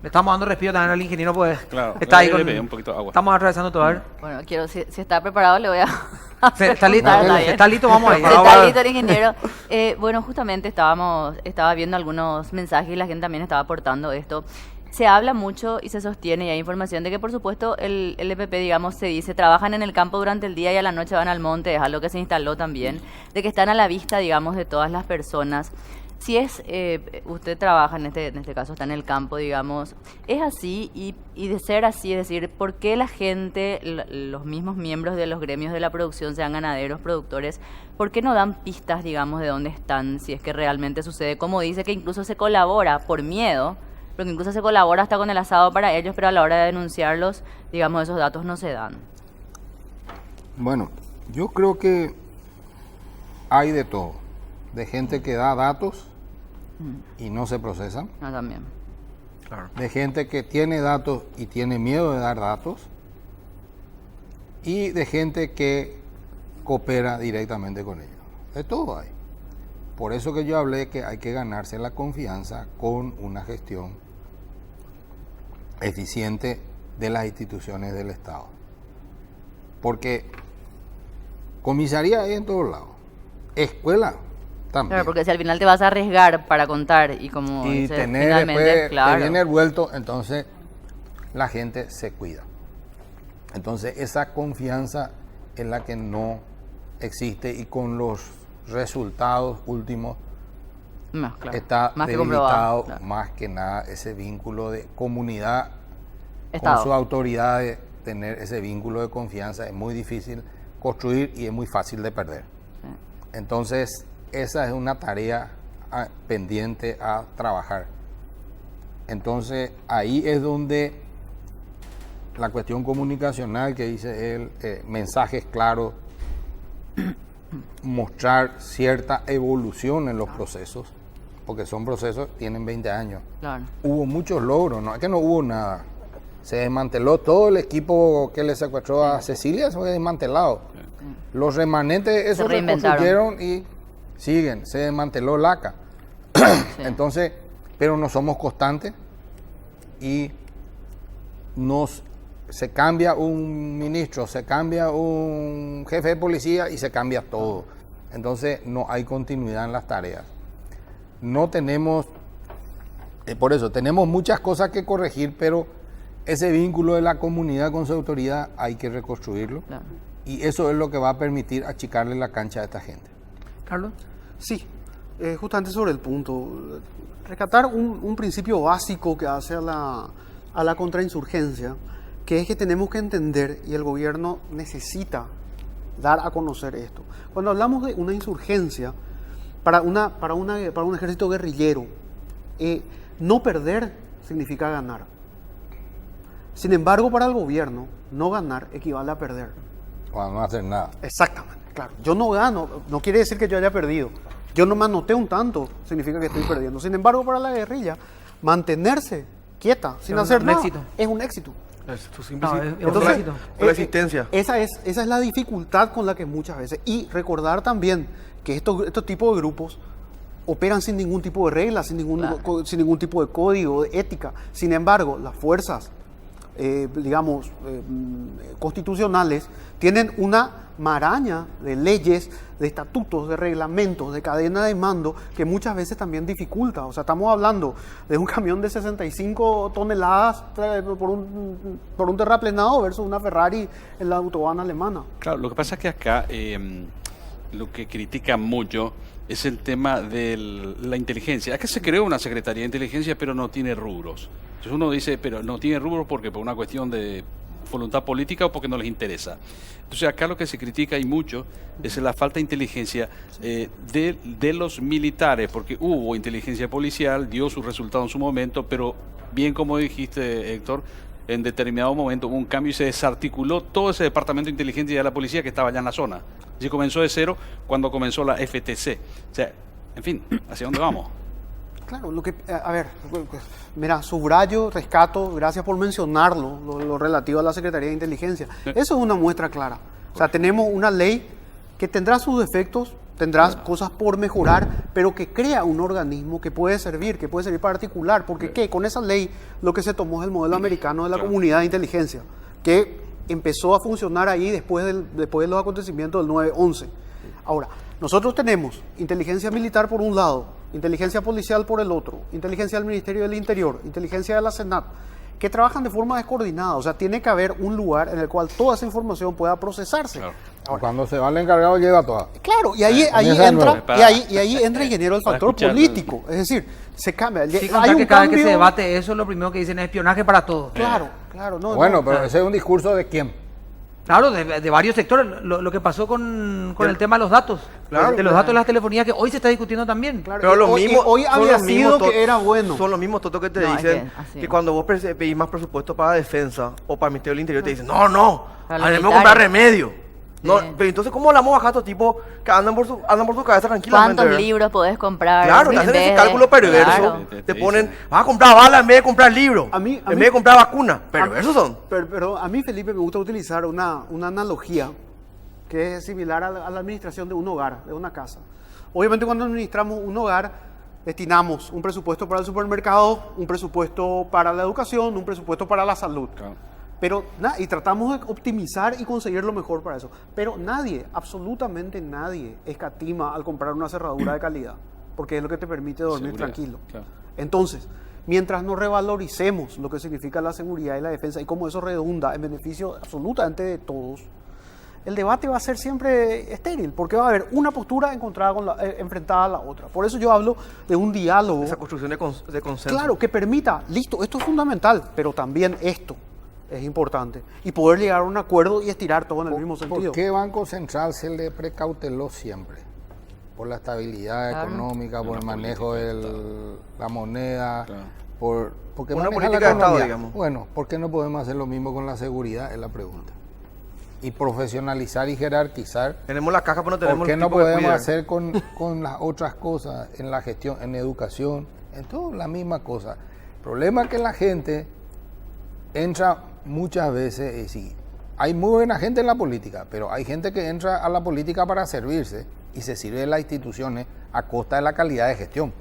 Le estamos dando respiro también al ingeniero, pues Claro, está ahí con un poquito de agua. Estamos atravesando todo. A ver. Bueno, si está preparado le voy a... ¿Está listo? ¿Está listo? Vamos ahí. Está listo el ingeniero. Bueno, justamente estaba viendo algunos mensajes y la gente también estaba aportando esto. Se habla mucho y se sostiene y hay información de que, por supuesto, el EPP, digamos, se dice, trabajan en el campo durante el día y a la noche van al monte, es algo que se instaló también, de que están a la vista, digamos, de todas las personas. Si usted trabaja, en este caso está en el campo, digamos, es así y de ser así, es decir, ¿por qué la gente, los mismos miembros de los gremios de la producción, sean ganaderos, productores, por qué no dan pistas, digamos, de dónde están, si es que realmente sucede? Como dice que incluso se colabora por miedo, porque incluso se colabora hasta con el asado para ellos, pero a la hora de denunciarlos, digamos, esos datos no se dan. Bueno, yo creo que hay de todo, de gente que da datos y no se procesan. También. Claro. De gente que tiene datos y tiene miedo de dar datos. Y de gente que coopera directamente con ellos. De todo hay. Por eso que yo hablé que hay que ganarse la confianza con una gestión eficiente de las instituciones del Estado. Porque comisaría hay en todos lados. Escuela también. Claro, porque si al final te vas a arriesgar para contar y como y dices, tener finalmente, después claro. te viene el vuelto, entonces la gente se cuida. Entonces esa confianza es la que no existe y con los resultados últimos No, claro. está Más que debilitado comprobado, claro. más que nada ese vínculo de comunidad Estado. con sus autoridades. Tener ese vínculo de confianza es muy difícil construir y es muy fácil de perder. Sí. Entonces esa es una tarea pendiente a trabajar. Entonces ahí es donde la cuestión comunicacional que dice él, mensajes claros, mostrar cierta evolución en los procesos, porque son procesos, tienen 20 años. Claro. Hubo muchos logros, no es que no hubo nada. Se desmanteló todo el equipo que le secuestró a Cecilia, se fue desmantelado. Los remanentes, esos reconstruyeron y siguen, se desmanteló LACA. Sí. Entonces, pero no somos constantes y se cambia un ministro, se cambia un jefe de policía y se cambia todo. Entonces no hay continuidad en las tareas. No tenemos, por eso tenemos muchas cosas que corregir, pero ese vínculo de la comunidad con su autoridad hay que reconstruirlo. Claro. Y eso es lo que va a permitir achicarle la cancha a esta gente. Carlos. Sí, justamente sobre el punto. Rescatar un principio básico que hace a la contrainsurgencia, que es que tenemos que entender, y el gobierno necesita dar a conocer esto. Cuando hablamos de una insurgencia, para un ejército guerrillero, no perder significa ganar. Sin embargo, para el gobierno, no ganar equivale a perder. O a no hacer nada. Exactamente, claro. Yo no gano, no quiere decir que yo haya perdido. Yo no me anoté un tanto, significa que estoy perdiendo. Sin embargo, para la guerrilla, mantenerse quieta, sin hacer nada, es un éxito. Entonces, resistencia. Esa es la dificultad con la que muchas veces. Y recordar también que estos tipos de grupos operan sin ningún tipo de reglas, sin ningún tipo de código, de ética. Sin embargo, las fuerzas constitucionales, tienen una maraña de leyes, de estatutos, de reglamentos, de cadena de mando, que muchas veces también dificulta. O sea, estamos hablando de un camión de 65 toneladas por un terraplenado versus una Ferrari en la autobahn alemana. Claro, lo que pasa es que acá lo que critican mucho es el tema de la inteligencia. Acá se creó una Secretaría de Inteligencia, pero no tiene rubros. Entonces uno dice, pero no tiene rubros porque por una cuestión de voluntad política o porque no les interesa. Entonces acá lo que se critica y mucho es la falta de inteligencia de los militares, porque hubo inteligencia policial, dio su resultado en su momento, pero bien como dijiste, Héctor, en determinado momento hubo un cambio y se desarticuló todo ese departamento de inteligencia de la policía que estaba allá en la zona. Así comenzó de cero cuando comenzó la FTC. O sea, en fin, ¿hacia dónde vamos? Claro, mira, subrayo, rescato, gracias por mencionarlo, lo relativo a la Secretaría de Inteligencia. Eso es una muestra clara. O sea, tenemos una ley que tendrá sus defectos, tendrá cosas por mejorar, pero que crea un organismo que puede servir para articular, porque ¿qué? Con esa ley lo que se tomó es el modelo americano de la comunidad de inteligencia, que empezó a funcionar ahí después de los acontecimientos del 9/11. Ahora, nosotros tenemos inteligencia militar por un lado, inteligencia policial por el otro, inteligencia del Ministerio del Interior, inteligencia de la Senat, que trabajan de forma descoordinada. O sea, tiene que haber un lugar en el cual toda esa información pueda procesarse. Claro. Ahora, cuando se va el encargado, lleva toda. Claro, y ahí entra, ingeniero, el factor político. Es decir, se cambia. Sí, hay un cada vez que se debate eso, lo primero que dicen es espionaje para todos. Claro. Bueno, pero ese es un discurso de quién. Claro, de varios sectores. Lo que pasó con el tema de los datos. Claro, de los datos de las telefonías, que hoy se está discutiendo también. Claro, pero hoy había sido que era bueno. Son los mismos totos que te dicen que cuando vos pedís más presupuesto para defensa o para el Ministerio del Interior, te dicen, no, debemos comprar remedio. No, pero entonces, ¿cómo le vamos a bajar a estos tipos que andan por su cabeza tranquilamente? ¿Cuántos libros podés comprar? Claro, te hacen ese cálculo perverso. Claro. Te ponen, vas a comprar balas en vez de comprar libros, en vez de comprar vacunas. Perversos son. Pero a mí, Felipe, me gusta utilizar una analogía que es similar a la administración de un hogar, de una casa. Obviamente, cuando administramos un hogar, destinamos un presupuesto para el supermercado, un presupuesto para la educación, un presupuesto para la salud. Claro. Y tratamos de optimizar y conseguir lo mejor para eso. Pero nadie, absolutamente nadie, escatima al comprar una cerradura de calidad, porque es lo que te permite dormir tranquilo. Claro. Entonces, mientras no revaloricemos lo que significa la seguridad y la defensa y cómo eso redunda en beneficio absolutamente de todos, el debate va a ser siempre estéril, porque va a haber una postura enfrentada a la otra. Por eso yo hablo de un diálogo. Esa construcción de consenso. Claro, que permita, listo, esto es fundamental, pero también esto es importante. Y poder llegar a un acuerdo y estirar todo en el mismo sentido. ¿Por qué Banco Central se le precauteló siempre? Por la estabilidad económica, por el manejo de la moneda, porque una maneja política la economía. de Estado, digamos. Bueno, ¿por qué no podemos hacer lo mismo con la seguridad? Es la pregunta. Y profesionalizar y jerarquizar. Tenemos la caja, pero no tenemos ¿Por qué el no tipo de podemos cuidar? hacer con las otras cosas, en la gestión, en educación, en todo la misma cosa? El problema es que la gente entra muchas veces, hay muy buena gente en la política, pero hay gente que entra a la política para servirse y se sirve de las instituciones a costa de la calidad de gestión.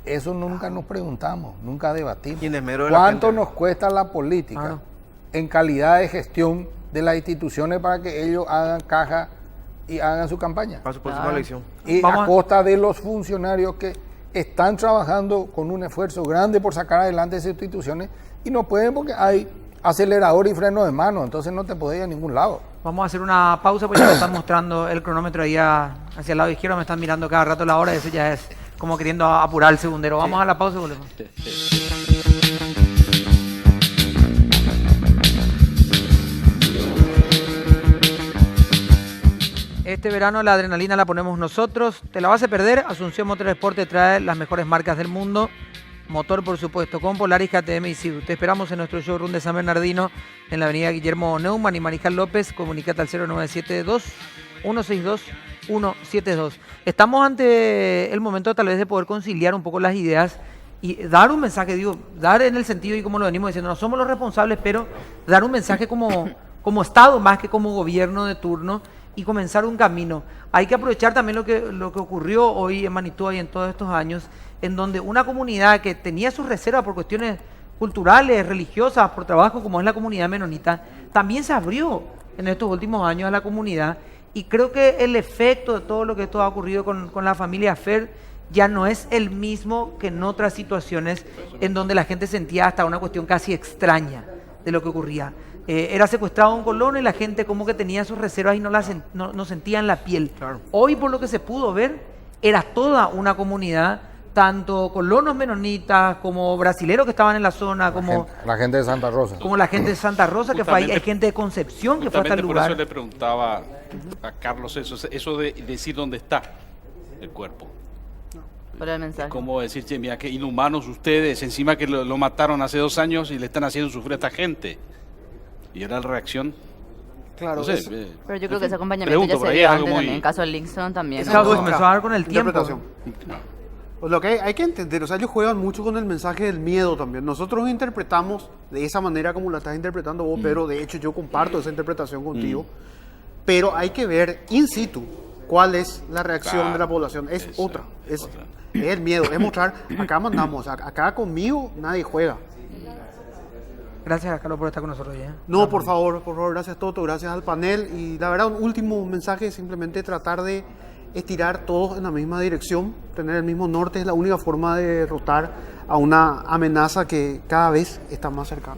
Eso nunca nos preguntamos, nunca debatimos. Y en desmedro de la ¿Cuánto gente? nos cuesta la política en calidad de gestión de las instituciones para que ellos hagan caja y hagan su campaña? Para su próxima elección. Y a costa de los funcionarios que están trabajando con un esfuerzo grande por sacar adelante esas instituciones y no pueden porque hay acelerador y freno de mano, entonces no te podés ir a ningún lado. Vamos a hacer una pausa porque ya me están mostrando el cronómetro ahí hacia el lado izquierdo, me están mirando cada rato la hora, eso ya es como queriendo apurar el segundero. Vamos a la pausa y volvemos. Este verano la adrenalina la ponemos nosotros. ¿Te la vas a perder? Asunción Motorsport te trae las mejores marcas del mundo. Motor, por supuesto, con Polaris, KTM y Cebu. Te esperamos en nuestro showroom de San Bernardino, en la avenida Guillermo Neumann y Mariscal López. Comunicate al 0972-162-172. Estamos ante el momento tal vez de poder conciliar un poco las ideas y dar un mensaje, dar en el sentido y como lo venimos diciendo, no somos los responsables, pero dar un mensaje como Estado más que como gobierno de turno y comenzar un camino. Hay que aprovechar también lo que ocurrió hoy en Manitoba y en todos estos años, en donde una comunidad que tenía sus reservas por cuestiones culturales, religiosas, por trabajo, como es la comunidad menonita, también se abrió en estos últimos años a la comunidad. Y creo que el efecto de todo lo que esto ha ocurrido con la familia Fer ya no es el mismo que en otras situaciones en donde la gente sentía hasta una cuestión casi extraña de lo que ocurría. Era secuestrado un colono y la gente como que tenía sus reservas y no sentía en la piel. Claro. Hoy, por lo que se pudo ver, era toda una comunidad, tanto colonos menonitas como brasileros que estaban en la zona, como La gente de Santa Rosa. como la gente de Santa Rosa que fue ahí, hay gente de Concepción que fue hasta el Justamente por lugar. eso le preguntaba a Carlos eso de decir dónde está el cuerpo. Por el mensaje. Como decir, che, mira, qué inhumanos ustedes, encima que lo mataron hace 2 años y le están haciendo sufrir a esta gente. Y era la reacción. Claro, No sé, es- Pero yo creo que ese acompañamiento pregunto, ya por se ahí dio es algo antes muy- también. En caso de Linkson también. Esa Claro, es comenzó a dar con el tiempo. interpretación. Pues lo que hay que entender, o sea, ellos juegan mucho con el mensaje del miedo también. Nosotros interpretamos de esa manera como la estás interpretando vos, pero de hecho yo comparto esa interpretación contigo. Pero hay que ver in situ cuál es la reacción Claro, de la población. Es esa, otra, es es otra. el miedo, es mostrar, acá mandamos, acá conmigo nadie juega. Gracias, Carlos, por estar con nosotros hoy. No, por favor, gracias Toto, gracias al panel. Y la verdad, un último mensaje es simplemente tratar de estirar todos en la misma dirección, tener el mismo norte, es la única forma de derrotar a una amenaza que cada vez está más cercana.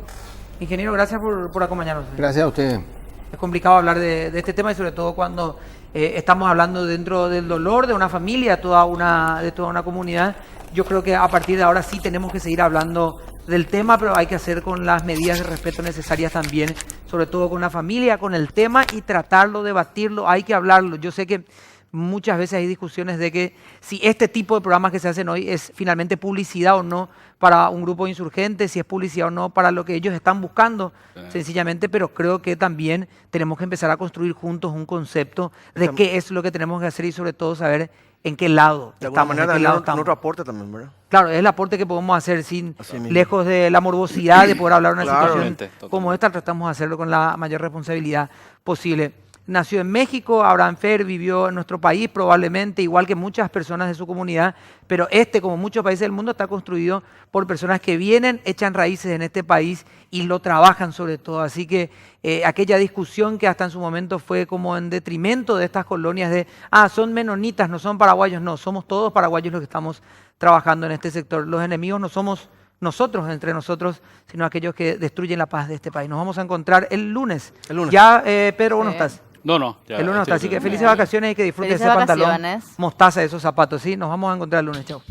Ingeniero, gracias por acompañarnos. Gracias a ustedes. Es complicado hablar de este tema y sobre todo cuando estamos hablando dentro del dolor de una familia, de toda una comunidad. Yo creo que a partir de ahora sí tenemos que seguir hablando del tema, pero hay que hacer con las medidas de respeto necesarias también, sobre todo con la familia, con el tema y tratarlo, debatirlo, hay que hablarlo. Yo sé que muchas veces hay discusiones de que si este tipo de programas que se hacen hoy es finalmente publicidad o no para un grupo de insurgentes, si es publicidad o no para lo que ellos están buscando, sencillamente, pero creo que también tenemos que empezar a construir juntos un concepto de qué es lo que tenemos que hacer y sobre todo saber en qué lado De alguna estamos, manera en qué también lado en estamos. otro aporte también, ¿verdad? Claro, es el aporte que podemos hacer sin Así mismo. lejos de la morbosidad de poder hablar de una Claro. situación Totalmente. como esta, tratamos de hacerlo con la mayor responsabilidad posible. Nació en México, Abraham Fer vivió en nuestro país probablemente, igual que muchas personas de su comunidad, pero como muchos países del mundo, está construido por personas que vienen, echan raíces en este país y lo trabajan sobre todo. Así que aquella discusión que hasta en su momento fue como en detrimento de estas colonias de, son menonitas, no son paraguayos, no, somos todos paraguayos los que estamos trabajando en este sector. Los enemigos no somos nosotros, entre nosotros, sino aquellos que destruyen la paz de este país. Nos vamos a encontrar el lunes. El lunes. Ya, Pedro, vos no Sí. estás. No. Ya, El lunes no está, así que bien. felices vacaciones y que disfrutes Felices ese pantalón vacaciones. mostaza de esos zapatos, ¿sí? Nos vamos a encontrar el lunes, chao.